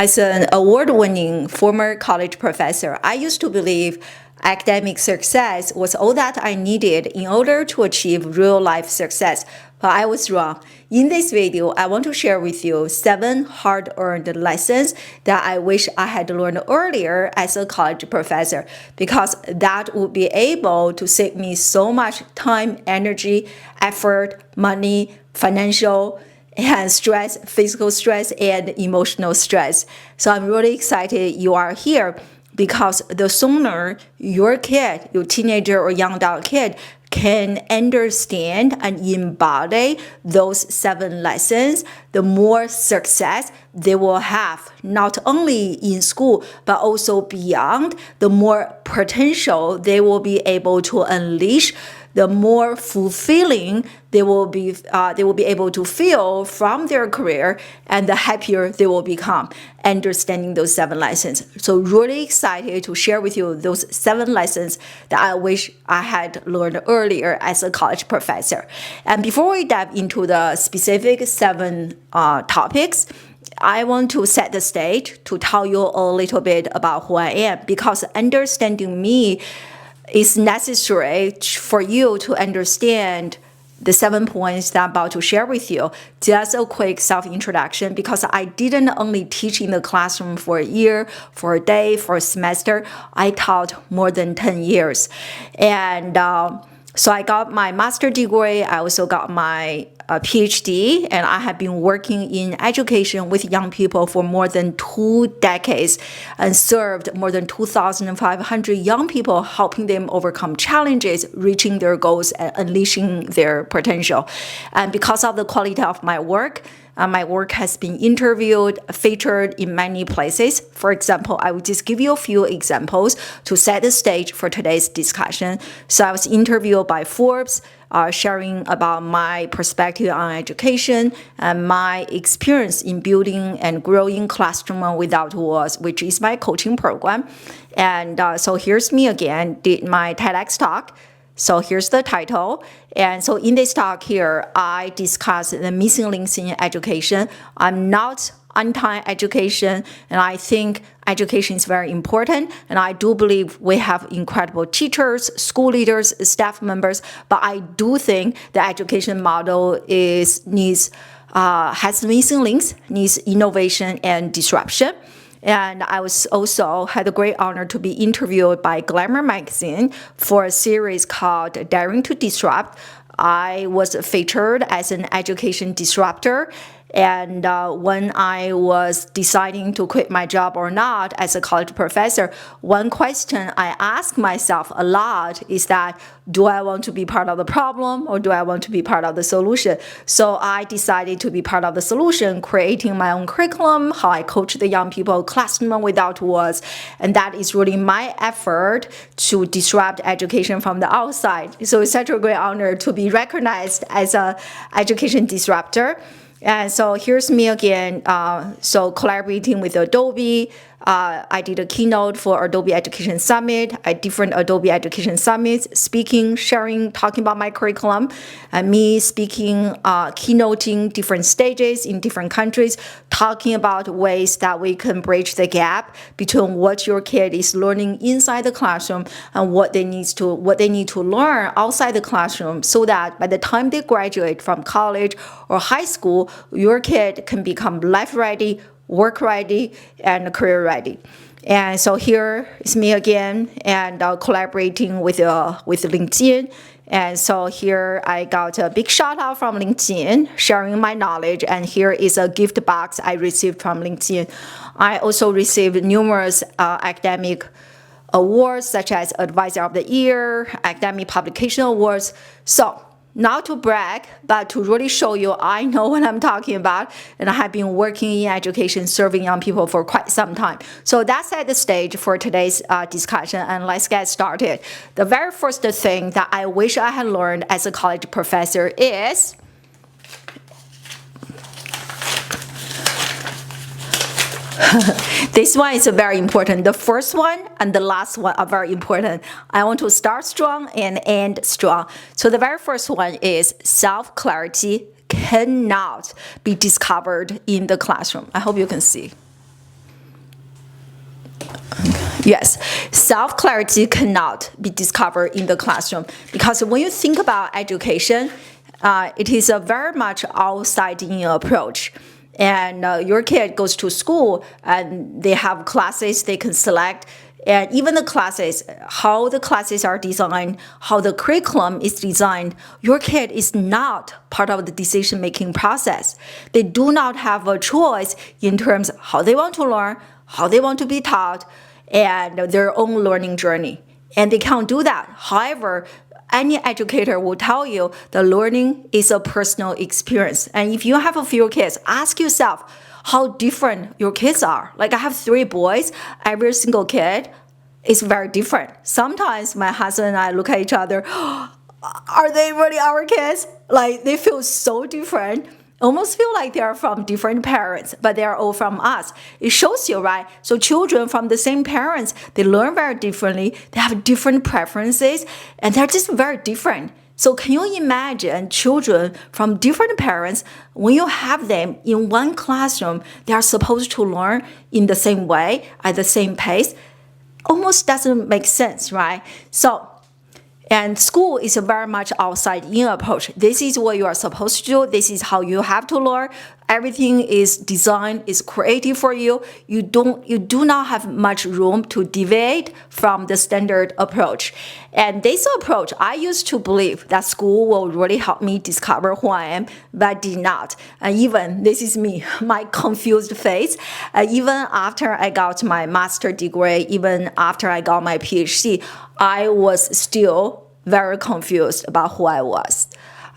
As an award-winning former college professor, I used to believe academic success was all that I needed in order to achieve real-life success, but I was wrong. In this video, I want to share with you 7 hard-earned lessons that I wish I had learned earlier as a college professor, because that would be able to save me so much time, energy, effort, money, financial, and stress, physical stress, and emotional stress. So I'm really excited you are here, because the sooner your kid, your teenager or young adult kid, can understand and embody those 7 lessons, the more success they will have, not only in school, but also beyond. The more potential they will be able to unleash, the more fulfilling they will be able to feel from their career, and the happier they will become understanding those 7 lessons. So really excited to share with you those 7 lessons that I wish I had learned earlier as a college professor. And before we dive into the specific 7 topics, I want to set the stage to tell you a little bit about who I am, because understanding me is necessary for you to understand the 7 points that I'm about to share with you. Just a quick self-introduction, because I didn't only teach in the classroom for a year, for a day, for a semester. I taught more than 10 years. And so I got my master's degree. I also got my PhD, and I have been working in education with young people for more than 2 decades and served more than 2,500 young people, helping them overcome challenges, reaching their goals, and unleashing their potential. And because of the quality of my work has been interviewed, featured in many places. For example, I will just give you a few examples to set the stage for today's discussion. So I was interviewed by Forbes, sharing about my perspective on education and my experience in building and growing Classroom Without Walls, which is my coaching program. And so here's me again, did my TEDx talk. So here's the title. And so in this talk here, I discuss the missing links in education. I'm not anti-education, and I think education is very important. And I do believe we have incredible teachers, school leaders, staff members. But I do think the education model has missing links, needs innovation and disruption. And I was also had the great honor to be interviewed by Glamour magazine for a series called Daring to Disrupt. I was featured as an education disruptor. And when I was deciding to quit my job or not as a college professor, one question I ask myself a lot is that, do I want to be part of the problem, or do I want to be part of the solution? So I decided to be part of the solution, creating my own curriculum, how I coach the young people, Classroom Without Walls. And that is really my effort to disrupt education from the outside. So it's such a great honor to be recognized as an education disruptor. And so here's me again, so collaborating with Adobe. I did a keynote for Adobe Education Summit, at different Adobe Education Summits, speaking, sharing, talking about my curriculum, and me speaking, keynoting different stages in different countries, talking about ways that we can bridge the gap between what your kid is learning inside the classroom and what they need to learn outside the classroom, so that by the time they graduate from college or high school, your kid can become life ready, work ready, and career ready. And so here is me again, and collaborating with LinkedIn. And so here I got a big shout out from LinkedIn, sharing my knowledge. And here is a gift box I received from LinkedIn. I also received numerous academic awards, such as Advisor of the Year, Academic Publication Awards. So not to brag, but to really show you I know what I'm talking about, and I have been working in education, serving young people for quite some time. So that set the stage for today's discussion, and let's get started. The very first thing that I wish I had learned as a college professor is this one is very important. The first one and the last one are very important. I want to start strong and end strong. So the very first one is self-clarity cannot be discovered in the classroom. I hope you can see. Yes, self-clarity cannot be discovered in the classroom because when you think about education, it is a very much outside-in approach. And your kid goes to school and they have classes they can select. And even the classes, how the classes are designed, how the curriculum is designed, your kid is not part of the decision-making process. They do not have a choice in terms of how they want to learn, how they want to be taught, and their own learning journey. And they can't do that. However, any educator will tell you the learning is a personal experience. And if you have a few kids, ask yourself how different your kids are. Like I have 3 boys, every single kid is very different. Sometimes my husband and I look at each other, are they really our kids? Like they feel so different. Almost feel like they are from different parents, but they are all from us. It shows you, right? So children from the same parents, they learn very differently. They have different preferences, and they're just very different. So can you imagine children from different parents, when you have them in one classroom, they are supposed to learn in the same way, at the same pace? Almost doesn't make sense, right? And school is a very much outside-in approach. This is what you are supposed to do. This is how you have to learn. Everything is designed, is created for you. You do not have much room to deviate from the standard approach. And this approach, I used to believe that school will really help me discover who I am, but did not. And even, this is me, my confused face. Even after I got my master's degree, even after I got my PhD, I was still very confused about who I was.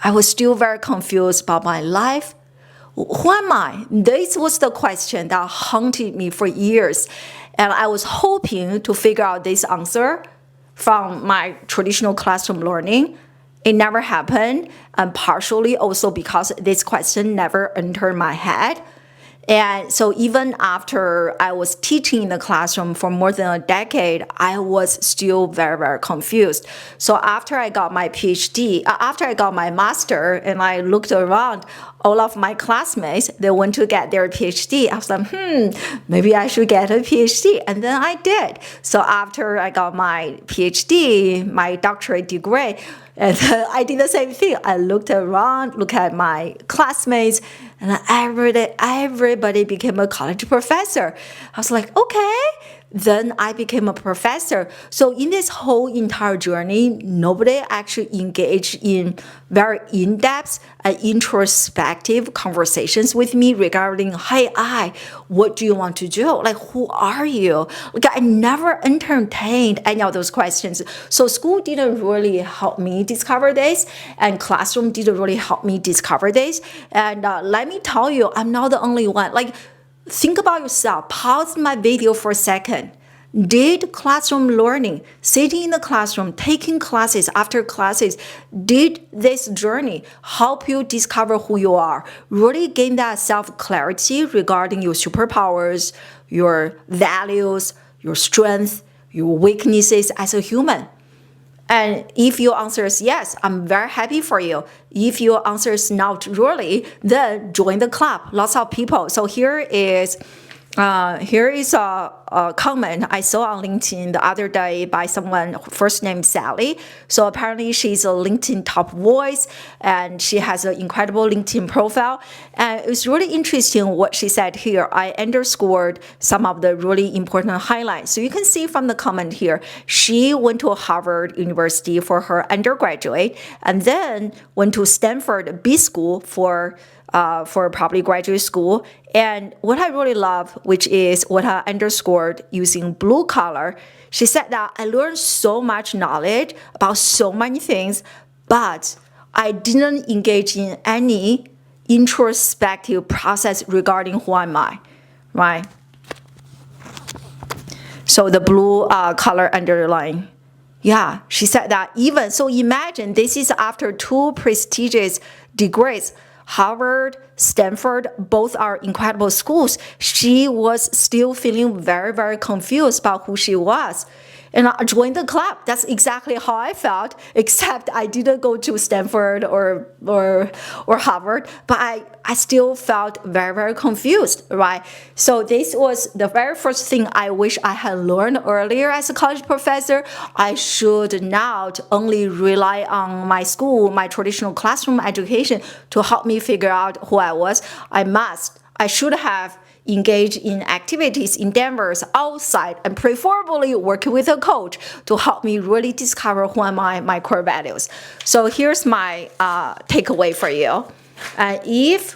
I was still very confused about my life. Who am I? This was the question that haunted me for years. And I was hoping to figure out this answer from my traditional classroom learning. It never happened, and partially also because this question never entered my head. And so even after I was teaching in the classroom for more than a decade, I was still very, very confused. So after I got my PhD, after I got my master and I looked around, all of my classmates, they went to get their PhD. I was like, maybe I should get a PhD. And then I did. So after I got my PhD, my doctorate degree, and I did the same thing. I looked around, looked at my classmates, and everybody became a college professor. I was like, okay. Then I became a professor. So in this whole entire journey, nobody actually engaged in very in-depth and introspective conversations with me regarding, hey, what do you want to do? Like, who are you? Like, I never entertained any of those questions. So school didn't really help me discover this, and classroom didn't really help me discover this. And let me tell you, I'm not the only one. Like, think about yourself. Pause my video for a second. Did classroom learning, sitting in the classroom, taking classes after classes, did this journey help you discover who you are? Really gain that self-clarity regarding your superpowers, your values, your strengths, your weaknesses as a human? And if your answer is yes, I'm very happy for you. If your answer is not really, then join the club. Lots of people. So here is a comment I saw on LinkedIn the other day by someone first name Sally. So apparently she's a LinkedIn top voice and she has an incredible LinkedIn profile. And it was really interesting what she said here. I underscored some of the really important highlights. So you can see from the comment here, she went to Harvard University for her undergraduate and then went to Stanford B School for probably graduate school. And what I really love, which is what I underscored using blue color, she said that I learned so much knowledge about so many things, but I didn't engage in any introspective process regarding who am I, right? So the blue color underline. Yeah, she said that even, so imagine this is after 2 prestigious degrees, Harvard, Stanford, both are incredible schools. She was still feeling very, very confused about who she was. and I joined the club. That's exactly how I felt, except I didn't go to Stanford or Harvard, but I still felt very, very confused, right? So this was the very first thing I wish I had learned earlier as a college professor. I should not only rely on my school, my traditional classroom education to help me figure out who I was. I should have engage in activities, endeavors outside, and preferably working with a coach to help me really discover who am I, my core values. So here's my takeaway for you. If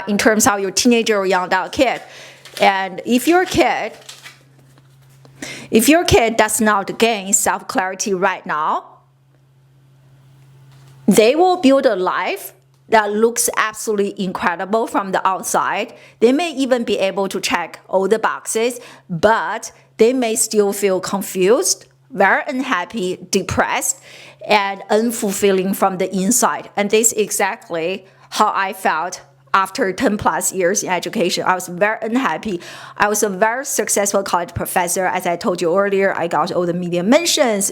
in terms of your teenager or young adult kid, and if your kid does not gain self-clarity right now, they will build a life that looks absolutely incredible from the outside. They may even be able to check all the boxes, but they may still feel confused, very unhappy, depressed, and unfulfilling from the inside. And this is exactly how I felt after 10 plus years in education. I was very unhappy. I was a very successful college professor. As I told you earlier, I got all the media mentions,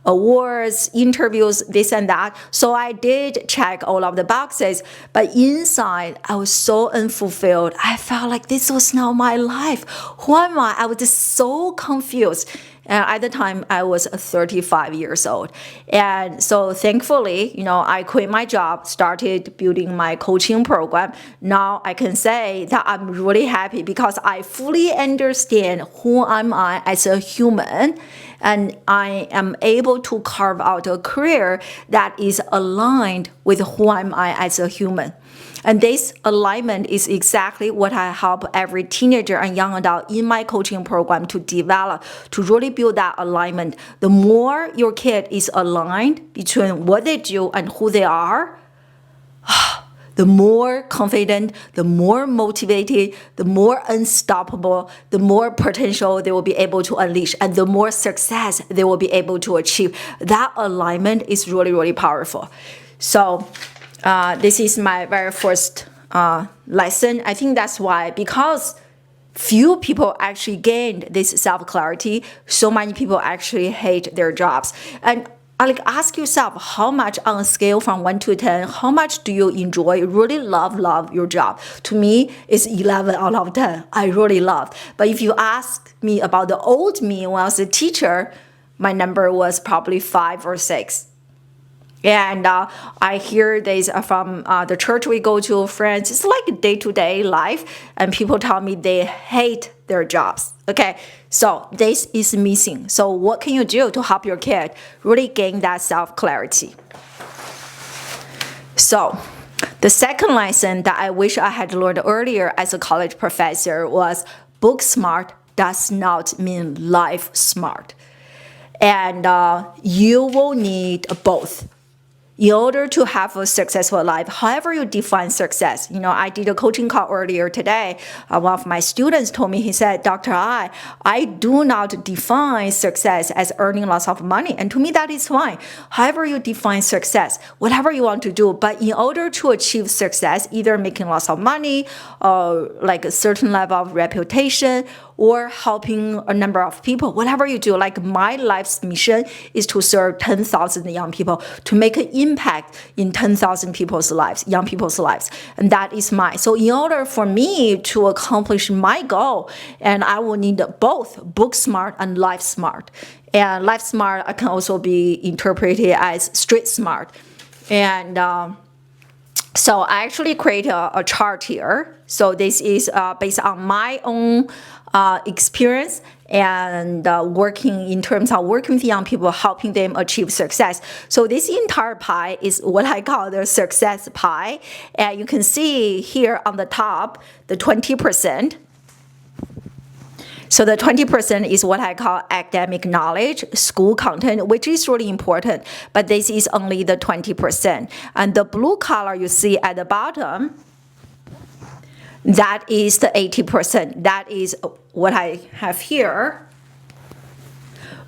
awards, interviews, this and that. So I did check all of the boxes, but inside I was so unfulfilled. I felt like this was not my life. Who am I? I was just so confused. And at the time, I was 35 years old. And so thankfully, I quit my job, started building my coaching program. Now I can say that I'm really happy because I fully understand who am I as a human. And I am able to carve out a career that is aligned with who am I as a human. And this alignment is exactly what I help every teenager and young adult in my coaching program to develop, to really build that alignment. The more your kid is aligned between what they do and who they are, the more confident, the more motivated, the more unstoppable, the more potential they will be able to unleash, and the more success they will be able to achieve. That alignment is really, really powerful. So this is my very first lesson. I think that's why, because few people actually gained this self-clarity, so many people actually hate their jobs. And ask yourself, how much on a scale from 1 to 10, how much do you enjoy, really love your job? To me, it's 11 out of 10. I really love. But if you ask me about the old me when I was a teacher, my number was probably 5 or 6. And I hear this from the church we go to, friends. It's like day-to-day life, and people tell me they hate their jobs. Okay, so this is missing. So what can you do to help your kid really gain that self-clarity? So the second lesson that I wish I had learned earlier as a college professor was book smart does not mean life smart. And you will need both in order to have a successful life, however you define success. I did a coaching call earlier today. One of my students told me, he said, Dr. I do not define success as earning lots of money. And to me, that is fine. However you define success, whatever you want to do. But in order to achieve success, either making lots of money, or like a certain level of reputation, or helping a number of people, whatever you do, like my life's mission is to serve 10,000 young people, to make an impact in 10,000 people's lives, young people's lives. And that is mine. So in order for me to accomplish my goal, and I will need both book smart and life smart. And life smart can also be interpreted as street smart. And so I actually created a chart here. So this is based on my own experience and working in terms of working with young people, helping them achieve success. So this entire pie is what I call the success pie. And you can see here on the top, the 20%. So the 20% is what I call academic knowledge, school content, which is really important. But this is only the 20%. And the blue color you see at the bottom, that is the 80%. That is what I have here.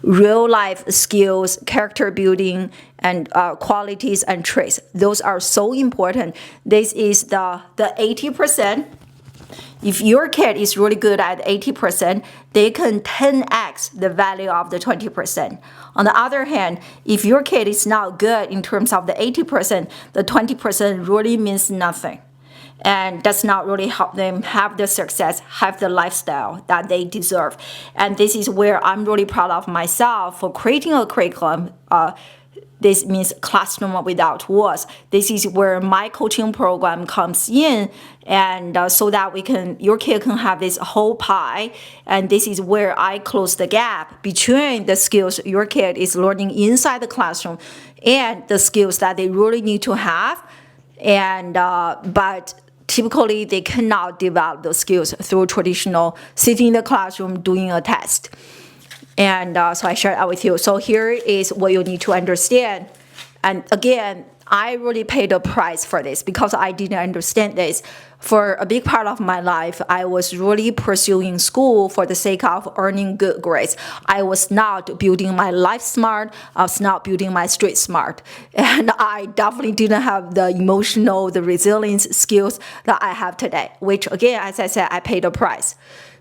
Real life skills, character building, and qualities and traits. Those are so important. This is the 80%. If your kid is really good at 80%, they can 10x the value of the 20%. On the other hand, if your kid is not good in terms of the 80%, the 20% really means nothing and does not really help them have the success, have the lifestyle that they deserve. And this is where I'm really proud of myself for creating a curriculum. This means classroom without walls. This is where my coaching program comes in, and so that your kid can have this whole pie. And this is where I close the gap between the skills your kid is learning inside the classroom and the skills that they really need to have. And but typically they cannot develop those skills through traditional sitting in the classroom doing a test. And so I shared that with you. So here is what you need to understand. And again, I really paid a price for this because I didn't understand this. For a big part of my life, I was really pursuing school for the sake of earning good grades. I was not building my life smart. I was not building my street smart. And I definitely didn't have the emotional, the resilience skills that I have today, which again, as I said, I paid a price.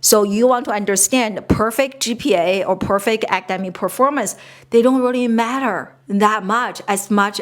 So you want to understand perfect GPA or perfect academic performance, they don't really matter that much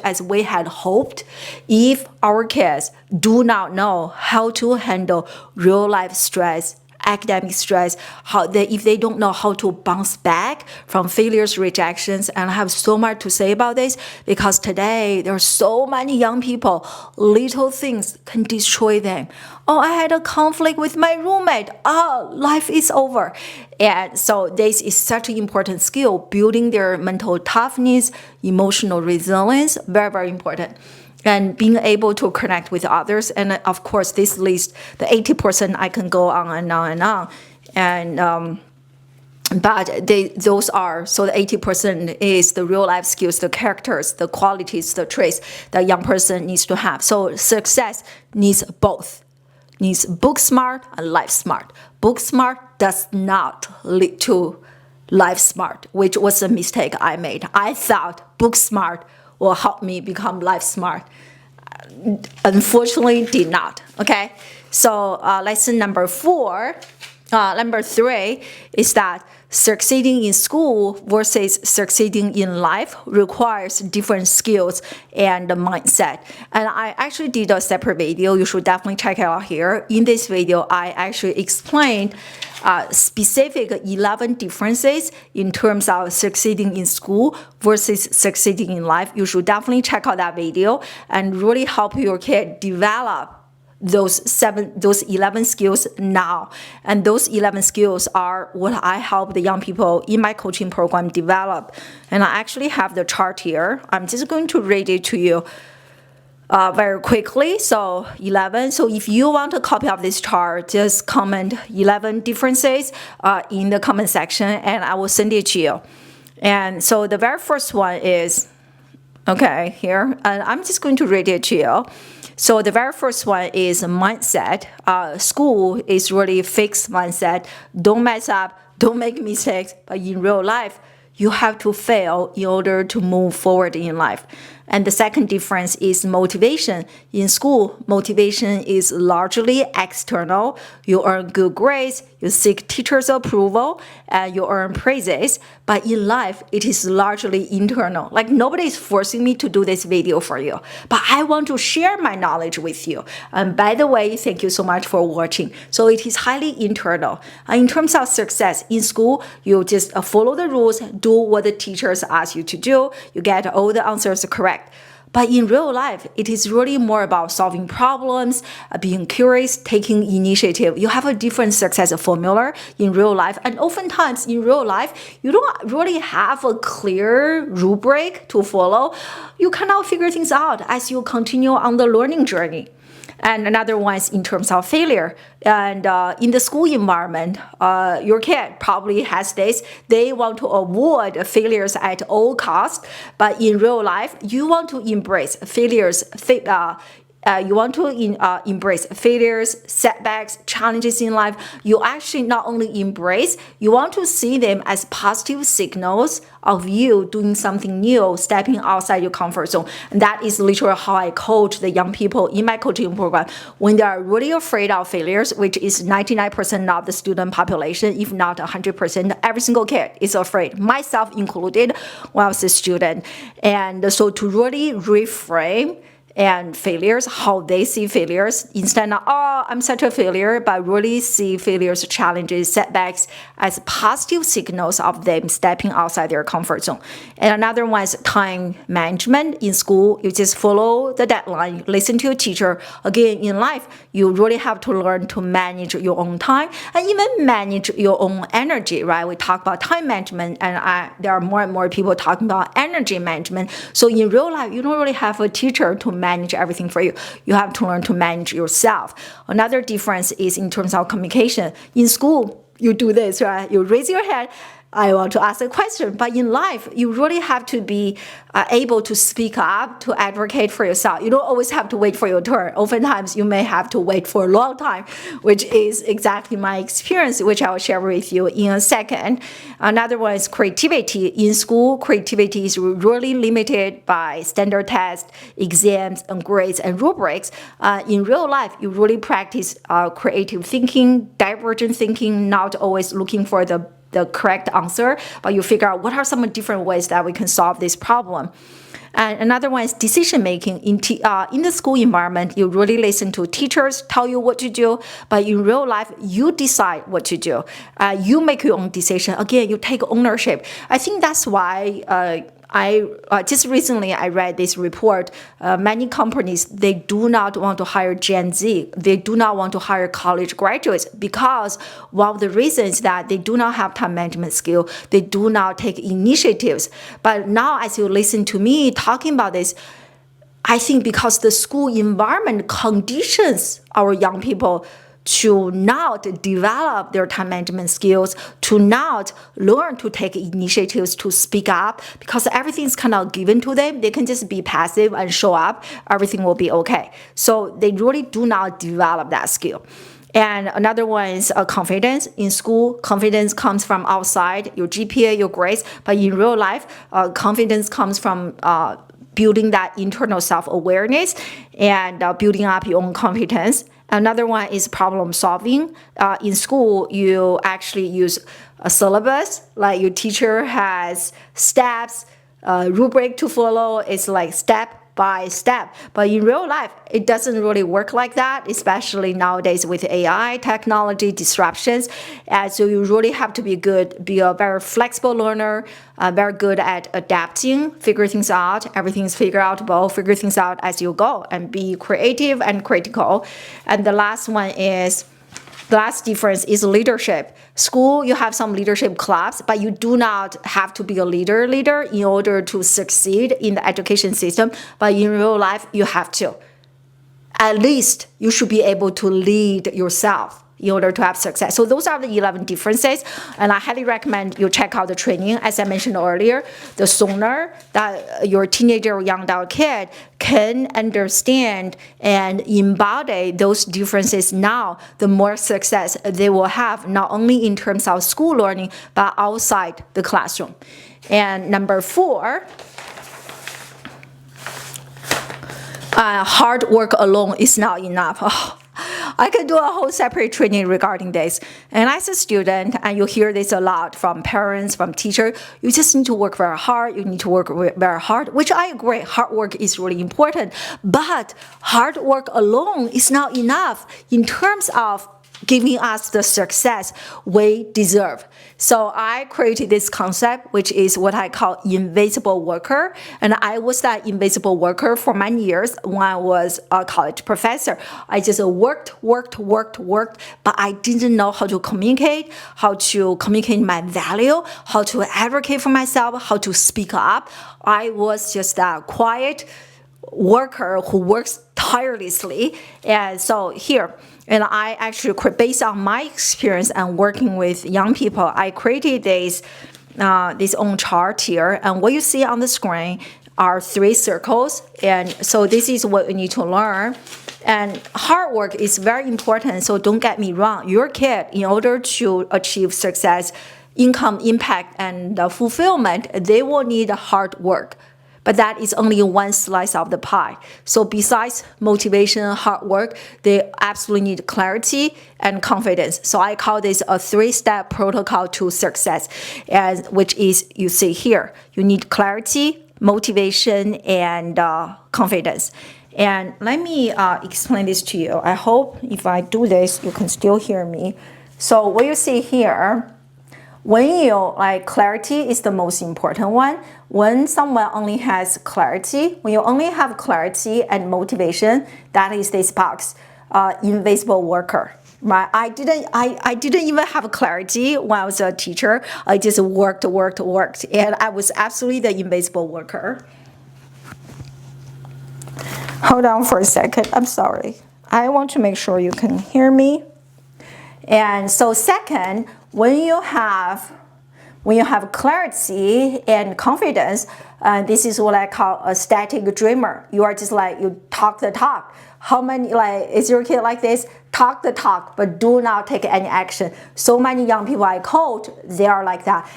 as we had hoped if our kids do not know how to handle real life stress, academic stress, if they don't know how to bounce back from failures, rejections. And I have so much to say about this because today there are so many young people, little things can destroy them. Oh, I had a conflict with my roommate. Oh, life is over. And so this is such an important skill, building their mental toughness, emotional resilience, very, very important. And being able to connect with others. And of course, this list, the 80%, I can go on and on and on. And but those are, so the 80% is the real life skills, the characters, the qualities, the traits that a young person needs to have. So success needs both. Needs book smart and life smart. Book smart does not lead to life smart, which was a mistake I made. I thought book smart will help me become life smart. Unfortunately, did not. Okay, so lesson number 4. Number 3 is that succeeding in school versus succeeding in life requires different skills and mindset. And I actually did a separate video. You should definitely check it out here. In this video, I actually explained specific 11 differences in terms of succeeding in school versus succeeding in life. You should definitely check out that video and really help your kid develop those 11 skills now. And those 11 skills are what I help the young people in my coaching program develop. And I actually have the chart here. I'm just going to read it to you very quickly. So 11. So if you want a copy of this chart, just comment 11 differences in the comment section and I will send it to you. And so the very first one is, okay, here, and I'm just going to read it to you. So the very first one is mindset. School is really fixed mindset. Don't mess up, don't make mistakes. But in real life, you have to fail in order to move forward in life. And the second difference is motivation. In school, motivation is largely external. You earn good grades, you seek teachers' approval, and you earn praises. But in life, it is largely internal. Like nobody is forcing me to do this video for you. But I want to share my knowledge with you. And by the way, thank you so much for watching. So it is highly internal. In terms of success in school, you just follow the rules, do what the teachers ask you to do. You get all the answers correct. But in real life, it is really more about solving problems, being curious, taking initiative. You have a different success formula in real life. And oftentimes in real life, you don't really have a clear rubric to follow. You cannot figure things out as you continue on the learning journey. And another one is in terms of failure. And in the school environment, your kid probably has this. They want to avoid failures at all costs. But in real life, you want to embrace failures you want to embrace failures, setbacks, challenges in life. You actually not only embrace, you want to see them as positive signals of you doing something new, stepping outside your comfort zone. And that is literally how I coach the young people in my coaching program. When they are really afraid of failures, which is 99% of the student population, if not 100%, every single kid is afraid, myself included when I was a student. And so to really reframe and failures, how they see failures, instead of, oh, I'm such a failure, but really see failures, challenges, setbacks as positive signals of them stepping outside their comfort zone. And another one is time management. In school, you just follow the deadline, listen to your teacher. Again, in life, you really have to learn to manage your own time and even manage your own energy, right? We talk about time management, and there are more and more people talking about energy management. So in real life, you don't really have a teacher to manage everything for you. You have to learn to manage yourself. Another difference is in terms of communication. In school, you do this, right? You raise your hand, I want to ask a question. But in life, you really have to be able to speak up, to advocate for yourself. You don't always have to wait for your turn. Oftentimes, you may have to wait for a long time, which is exactly my experience, which I will share with you in a second. Another one is creativity. In school, creativity is really limited by standard tests, exams, and grades and rubrics. In real life, you really practice creative thinking, divergent thinking, not always looking for the correct answer, but you figure out what are some different ways that we can solve this problem. And another one is decision making. In the school environment, you really listen to teachers tell you what to do, but in real life, you decide what to do. You make your own decision. Again, you take ownership. I think that's why just recently I read this report. Many companies, they do not want to hire Gen Z. They do not want to hire college graduates because one of the reasons that they do not have time management skill. They do not take initiatives. But now as you listen to me talking about this, I think because the school environment conditions our young people to not develop their time management skills, to not learn to take initiatives to speak up, because everything's kind of given to them. They can just be passive and show up. Everything will be okay. So they really do not develop that skill. And another one is confidence. In school, confidence comes from outside, your GPA, your grades. But in real life, confidence comes from building that internal self-awareness and building up your own competence. Another one is problem solving. In school, you actually use a syllabus, like your teacher has steps, rubric to follow. It's like step by step. But in real life, it doesn't really work like that, especially nowadays with AI, technology, disruptions. And so you really have to be a very flexible learner, very good at adapting, figure things out. Everything's figure outable, figure things out as you go, and be creative and critical. And the last difference is leadership. School, you have some leadership clubs, but you do not have to be a leader in order to succeed in the education system. But in real life, you have to. At least you should be able to lead yourself in order to have success. So those are the 11 differences, and I highly recommend you check out the training. As I mentioned earlier, the sooner that your teenager or young adult kid can understand and embody those differences now, the more success they will have, not only in terms of school learning, but outside the classroom. And number 4, hard work alone is not enough. I could do a whole separate training regarding this. And as a student, and you hear this a lot from parents, from teachers, you just need to work very hard. You need to work very hard, which I agree. Hard work is really important. But hard work alone is not enough in terms of giving us the success we deserve. So I created this concept, which is what I call invisible worker. And I was that invisible worker for many years when I was a college professor. I just worked, but I didn't know how to communicate my value, how to advocate for myself, how to speak up. I was just a quiet worker who works tirelessly. And so here, and I actually, based on my experience and working with young people, I created this own chart here. And what you see on the screen are 3 circles. And so this is what we need to learn. And hard work is very important, so don't get me wrong. Your kid, in order to achieve success, income, impact, and fulfillment, they will need hard work. But that is only one slice of the pie. So besides motivation, hard work, they absolutely need clarity and confidence. So I call this a 3-step protocol to success, and which is, you see here, you need clarity, motivation, and confidence. And let me explain this to you. I hope if I do this, you can still hear me. So what you see here, when you, clarity is the most important one. When someone only has clarity, when you only have clarity and motivation, that is this box, invisible worker. Right? I didn't even have clarity when I was a teacher. I just worked, and I was absolutely the invisible worker. Hold on for a second. I'm sorry. I want to make sure you can hear me. And so second, when you have clarity and confidence, this is what I call a static dreamer. You are just you talk the talk. How many, is your kid like this? Talk the talk, but do not take any action. So many young people I coach, they are like that.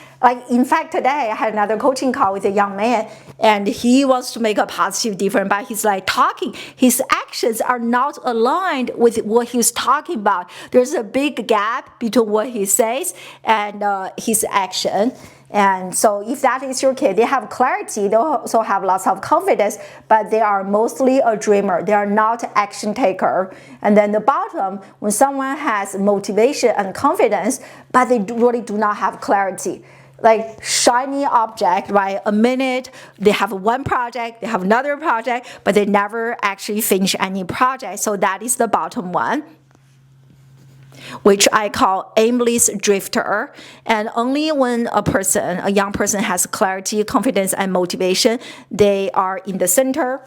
In fact, today I had another coaching call with a young man, and he wants to make a positive difference, but he's talking. His actions are not aligned with what he's talking about. There's a big gap between what he says and his action. And so if that is your kid, they have clarity, they also have lots of confidence, but they are mostly a dreamer. They are not action taker. And then the bottom, when someone has motivation and confidence, but they really do not have clarity. Shiny object, right? A minute, they have one project, they have another project, but they never actually finish any project. So that is the bottom one, which I call aimless drifter. And only when a young person has clarity, confidence, and motivation, they are in the center.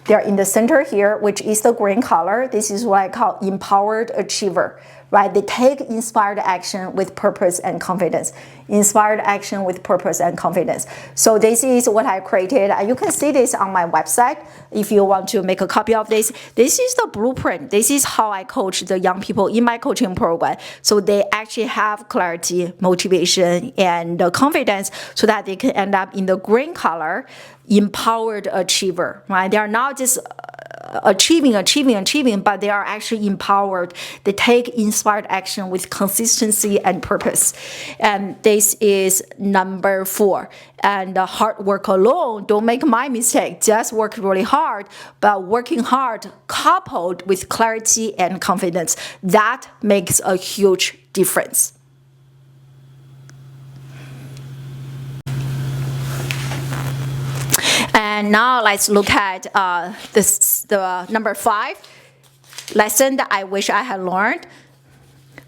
They're in the center here, which is the green color. This is what I call empowered achiever, right? They take inspired action with purpose and confidence. Inspired action with purpose and confidence. So this is what I created. You can see this on my website if you want to make a copy of this. This is the blueprint. This is how I coach the young people in my coaching program. So they actually have clarity, motivation, and confidence so that they can end up in the green color, empowered achiever, right? They are not just achieving, but they are actually empowered. They take inspired action with consistency and purpose. And this is number 4. And hard work alone, don't make my mistake, just work really hard, but working hard coupled with clarity and confidence, that makes a huge difference. And now let's look at the number 5 lesson that I wish I had learned,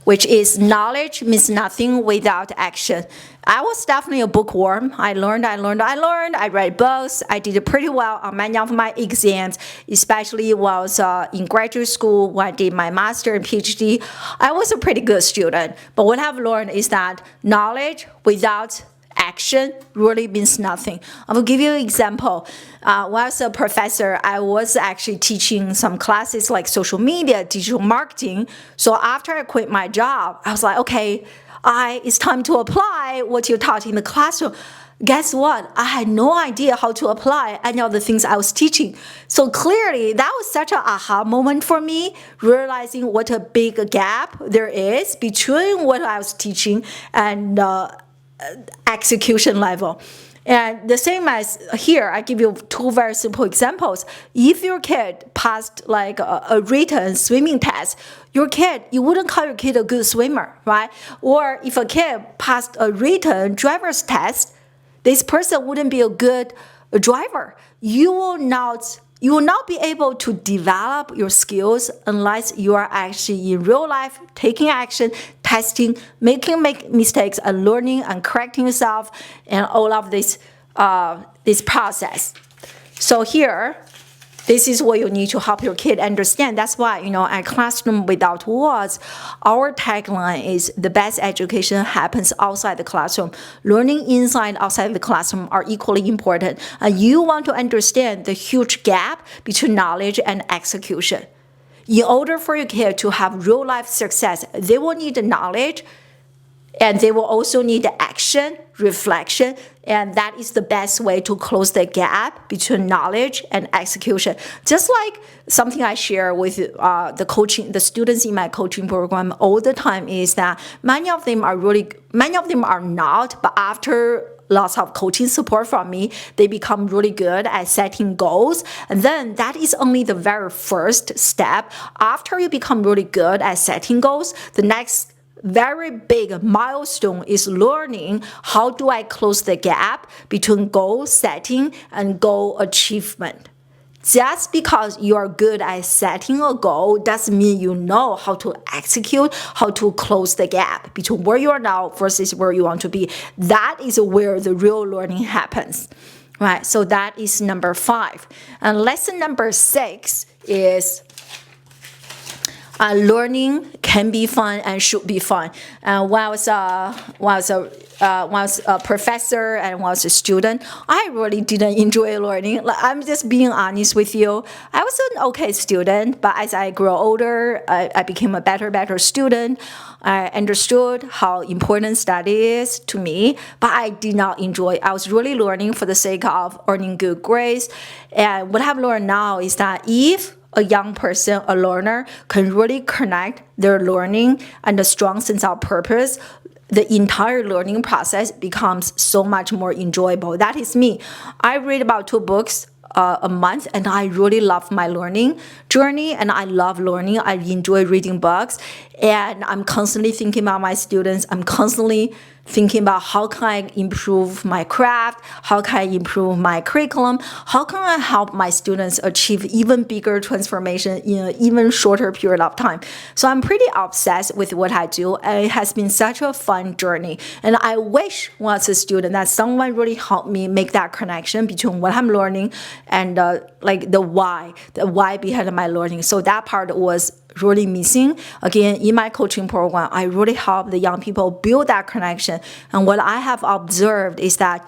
which is knowledge means nothing without action. I was definitely a bookworm. I learned. I read books. I did pretty well on many of my exams, especially when I was in graduate school, when I did my master and PhD. I was a pretty good student. But what I've learned is that knowledge without action really means nothing. I will give you an example. When I was a professor, I was actually teaching some classes like social media, digital marketing. So after I quit my job, I was like, okay, it's time to apply what you taught in the classroom. Guess what? I had no idea how to apply any of the things I was teaching. So clearly, that was such an aha moment for me, realizing what a big gap there is between what I was teaching and execution level. And the same as here, I give you 2 very simple examples. If your kid passed a written swimming test, you wouldn't call your kid a good swimmer, right? Or if a kid passed a written driver's test, this person wouldn't be a good driver. You will not be able to develop your skills unless you are actually in real life taking action, testing, making mistakes, and learning and correcting yourself, and all of this process. So here, This is what you need to help your kid understand. That's why, at Classroom Without Walls, our tagline is the best education happens outside the classroom. Learning inside, outside the classroom are equally important. And you want to understand the huge gap between knowledge and execution. In order for your kid to have real life success, they will need the knowledge, and they will also need the action, reflection, and that is the best way to close the gap between knowledge and execution. Just like something I share with the students in my coaching program all the time is that many of them are not, but after lots of coaching support from me, they become really good at setting goals. And then that is only the very first step. After you become really good at setting goals, the next very big milestone is learning how do I close the gap between goal setting and goal achievement. Just because you are good at setting a goal doesn't mean you know how to execute, how to close the gap between where you are now versus where you want to be. That is where the real learning happens, right? So that is number 5. And lesson number 6 is learning can be fun and should be fun. When I was a professor and was a student, I really didn't enjoy learning. I'm just being honest with you. I was an okay student, but as I grew older, I became a better student. I understood how important study is to me, but I did not enjoy it. I was really learning for the sake of earning good grades. And what I've learned now is that if a young person, a learner, can really connect their learning and a strong sense of purpose, the entire learning process becomes so much more enjoyable. That is me. I read about 2 books a month, and I really love my learning journey, and I love learning. I enjoy reading books, and I'm constantly thinking about my students. I'm constantly thinking about how can I improve my craft, how can I improve my curriculum, how can I help my students achieve even bigger transformation in an even shorter period of time. So I'm pretty obsessed with what I do, and it has been such a fun journey. And I wish once a student that someone really helped me make that connection between what I'm learning and the why behind my learning. So that part was really missing. Again, in my coaching program, I really help the young people build that connection. And what I have observed is that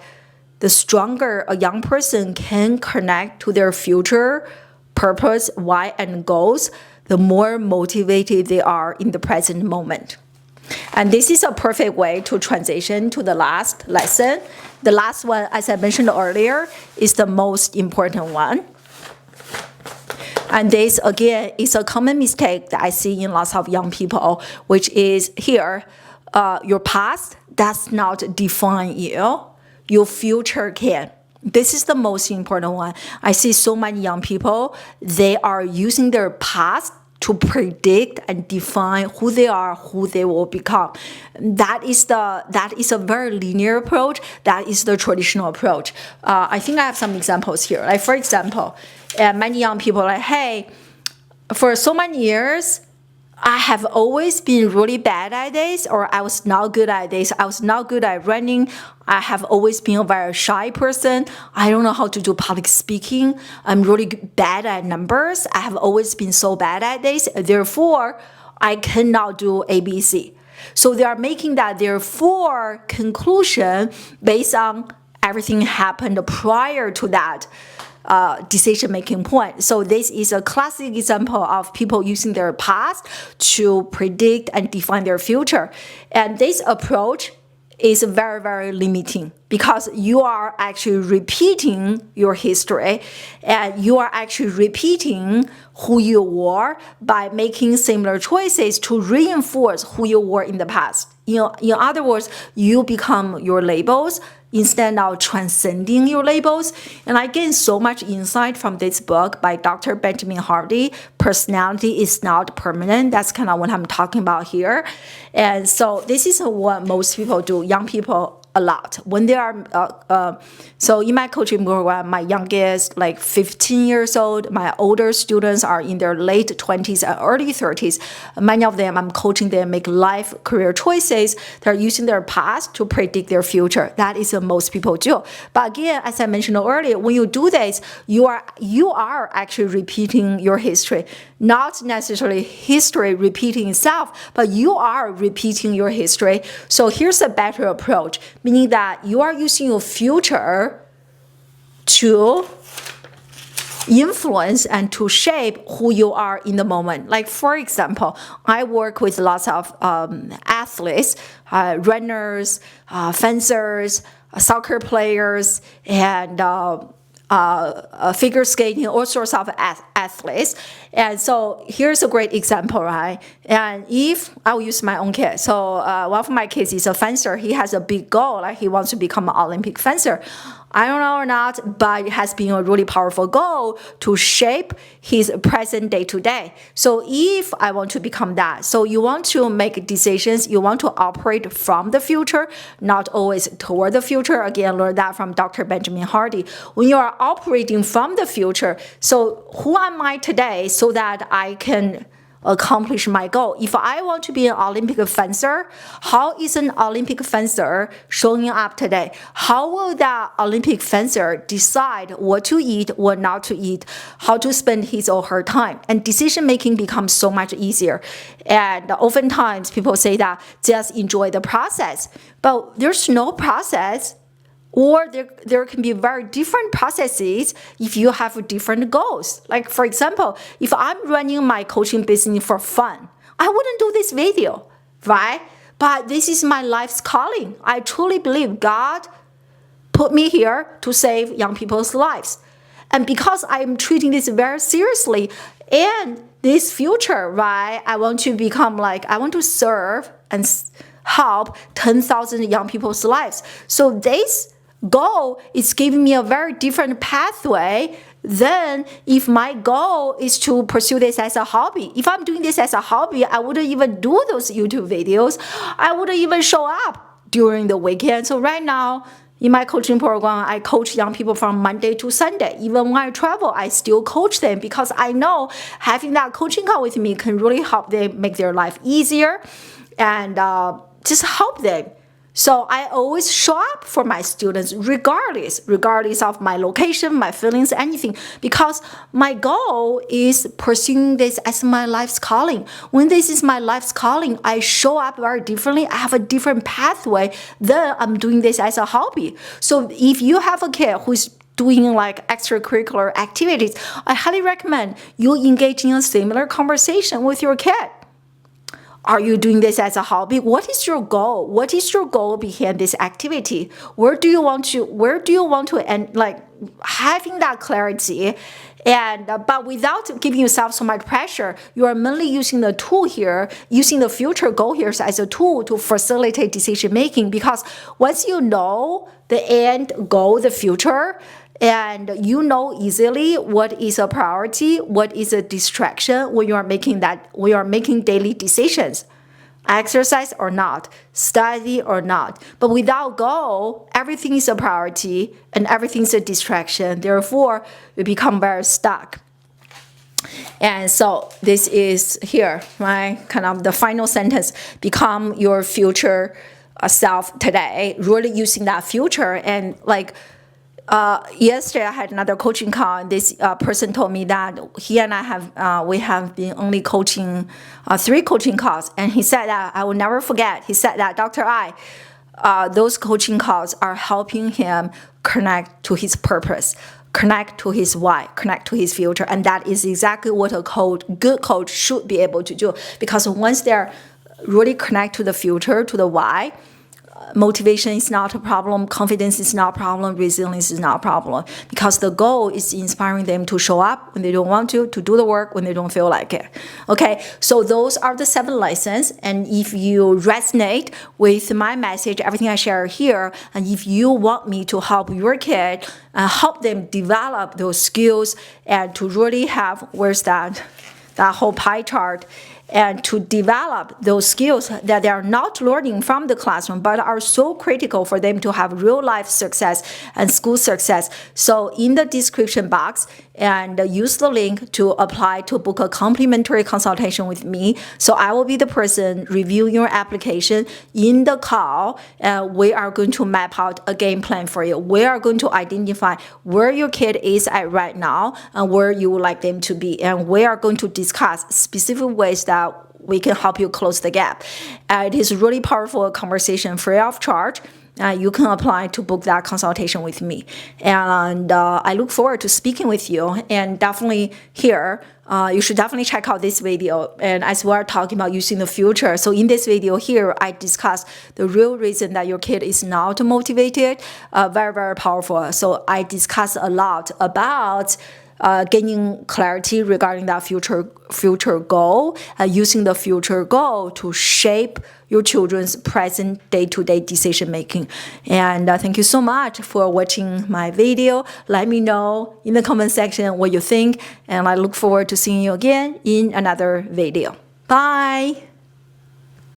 the stronger a young person can connect to their future purpose, why, and goals, the more motivated they are in the present moment. And this is a perfect way to transition to the last lesson. The last one, as I mentioned earlier, is the most important one. And this, again, is a common mistake that I see in lots of young people, which is here, your past does not define you. Your future can. This is the most important one. I see so many young people, they are using their past to predict and define who they are, who they will become. That is a very linear approach. That is the traditional approach. I think I have some examples here. Like, for example, many young people are like, hey, for so many years, I have always been really bad at this, or I was not good at this. I was not good at running. I have always been a very shy person. I don't know how to do public speaking. I'm really bad at numbers. I have always been so bad at this. Therefore, I cannot do ABC. So they are making that therefore conclusion based on everything happened prior to that decision-making point. So this is a classic example of people using their past to predict and define their future. And this approach is very, very limiting because you are actually repeating your history and you are actually repeating who you were by making similar choices to reinforce who you were in the past. In other words, you become your labels instead of transcending your labels. And I gained so much insight from this book by Dr. Benjamin Hardy, Personality is Not Permanent. That's kind of what I'm talking about here. And so this is what most people do. Young people a lot when they are so in my coaching program, my youngest like 15 years old, my older students are in their late 20s and early 30s. Many of them, I'm coaching them make life career choices. They're using their past to predict their future. That is what most people do. But again, as I mentioned earlier, when you do this, you are actually repeating your history. Not necessarily history repeating itself, but you are repeating your history. So here's a better approach, meaning that you are using your future to influence and to shape who you are in the moment. Like, for example, I work with lots of athletes, runners, fencers, soccer players, and figure skating, all sorts of athletes. And so here's a great example, right? And if I'll use my own kid. So one of my kids is a fencer. He has a big goal, like he wants to become an Olympic fencer. I don't know or not, but it has been a really powerful goal to shape his present day to day. So if I want to become that, so you want to make decisions, you want to operate from the future, not always toward the future. Again, learn that from Dr. Benjamin Hardy. When you are operating from the future, so who am I today so that I can accomplish my goal? If I want to be an Olympic fencer, how is an Olympic fencer showing up today? How will that Olympic fencer decide what to eat, what not to eat, how to spend his or her time? And decision making becomes so much easier. And oftentimes people say that just enjoy the process, but there's no process. Or there can be very different processes if you have different goals. Like, for example, if I'm running my coaching business for fun, I wouldn't do this video, right? But this is my life's calling. I truly believe God put me here to save young people's lives. And because I'm treating this very seriously, and this future, right, I want to serve and help 10,000 young people's lives. So this goal is giving me a very different pathway than if my goal is to pursue this as a hobby. If I'm doing this as a hobby, I wouldn't even do those YouTube videos. I wouldn't even show up during the weekend. So right now, in my coaching program, I coach young people from Monday to Sunday. Even when I travel, I still coach them because I know having that coaching call with me can really help them make their life easier and just help them. So I always show up for my students regardless of my location, my feelings, anything, because my goal is pursuing this as my life's calling. When this is my life's calling, I show up very differently. I have a different pathway than I'm doing this as a hobby. So if you have a kid who's doing like extracurricular activities, I highly recommend you engage in a similar conversation with your kid. Are you doing this as a hobby? What is your goal? What is your goal behind this activity? Where do you want to end, like having that clarity? And but without giving yourself so much pressure, you are mainly using the tool here, using the future goal here as a tool to facilitate decision making. Because once you know the end goal, the future, and you know easily what is a priority, what is a distraction when you are making daily decisions. Exercise or not, study or not. But without goal, everything is a priority and everything is a distraction. Therefore, you become very stuck. And so this is here, right? Kind of the final sentence, become your future self today, really using that future. And like, yesterday I had another coaching call, and this person told me that he and I have been only coaching 3 coaching calls, and he said that I will never forget. He said that Dr. I, those coaching calls are helping him connect to his purpose, connect to his why, connect to his future, and that is exactly what a good coach should be able to do. Because once they're really connect to the future, to the why, motivation is not a problem, confidence is not a problem, resilience is not a problem, because the goal is inspiring them to show up when they don't want to do the work when they don't feel like it. Okay, so those are the 7 lessons, and if you resonate with my message, everything I share here, and if you want me to help your kid help them develop those skills and to really have, where's that whole pie chart, and to develop those skills that they are not learning from the classroom but are so critical for them to have real life success and school success. So in the description box, and use the link to apply to book a complimentary consultation with me. So I will be the person reviewing your application. In the call, we are going to map out a game plan for you. We are going to identify where your kid is at right now and where you would like them to be. And we are going to discuss specific ways that we can help you close the gap. It is really powerful conversation, free of charge. You can apply to book that consultation with me. And I look forward to speaking with you. And definitely here, you should definitely check out this video. And as we are talking about using the future, so in this video here, I discuss the real reason that your kid is not motivated. Very, very powerful. So I discuss a lot about gaining clarity regarding that future goal, using the future goal to shape your children's present day-to-day decision making. And thank you so much for watching my video. Let me know in the comment section what you think, and I look forward to seeing you again in another video. Bye.